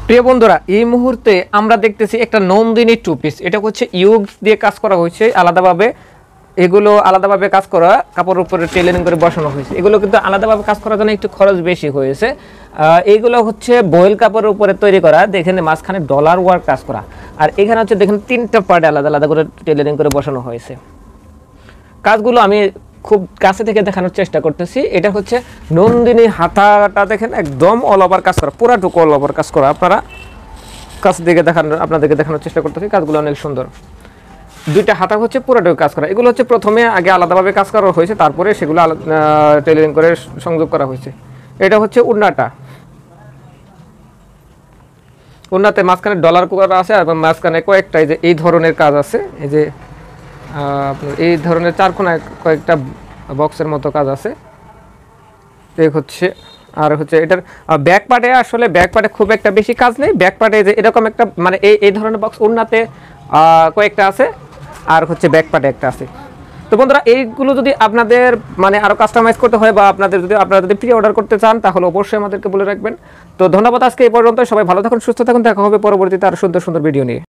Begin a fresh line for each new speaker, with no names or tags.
প্রিয় বন্ধুরা, এই মুহূর্তে আমরা দেখতেছি একটা নন্দিনী টু পিস। এটা হচ্ছে ইউজ দিয়ে কাজ করা হয়েছে আলাদাভাবে। এগুলো আলাদাভাবে কাজ করা, কাপড়ের উপরে টেলারিং করে বসানো হয়েছে। এগুলো কিন্তু আলাদাভাবে কাজ করার জন্য একটু খরচ বেশি হয়েছে। এইগুলো হচ্ছে বয়েল কাপড়ের উপরে তৈরি করা, দেখেন মাঝখানে ডলার ওয়ার্ক কাজ করা। আর এখানে হচ্ছে দেখেন তিনটা পার্টে আলাদা আলাদা করে টেলারিং করে বসানো হয়েছে। কাজগুলো আমি খুব কাছে থেকে দেখানোর চেষ্টা করতেছি। এটা হচ্ছে নন্দিনী হাতাটা, দেখেন একদম অল ওভার কাজ করা, পুরাটুকু অল ওভার কাজ করা। আপনারা কাছ থেকে আপনাদেরকে দেখানোর চেষ্টা করতেছি। কাজগুলো অনেক সুন্দর। দুইটা হাতা হচ্ছে পুরাটুকু কাজ করা। এগুলো হচ্ছে প্রথমে আগে আলাদাভাবে কাজ করা হয়েছে, তারপরে সেগুলো টেলারিং করে সংযোগ করা হয়েছে। এটা হচ্ছে উন্নাটা, উন্নাতে মাঝখানে ডলার করা আছে এবং মাঝখানে কয়েকটা এই ধরনের কাজ আছে। এই যে আপনার এই ধরনের চারকোনায় কয়েকটা বক্সের মতো কাজ আছে। এই হচ্ছে, আর হচ্ছে এটার ব্যাক পার্টে, আসলে ব্যাক পার্টে খুব একটা বেশি কাজ নেই। ব্যাক পার্টে যে এরকম একটা মানে এই ধরনের বক্স উন্নাতে কয়েকটা আছে, আর হচ্ছে ব্যাক পার্টে একটা আছে। তো বন্ধুরা, এইগুলো যদি আপনাদের মানে আরও কাস্টমাইজ করতে হয় বা আপনারা যদি প্রি অর্ডার করতে চান, তাহলে অবশ্যই আমাদেরকে বলে রাখবেন। তো ধন্যবাদ আজকে এই পর্যন্ত। সবাই ভালো থাকুন, সুস্থ থাকুন। দেখা হবে পরবর্তীতে আরও সুন্দর সুন্দর ভিডিও নিয়ে।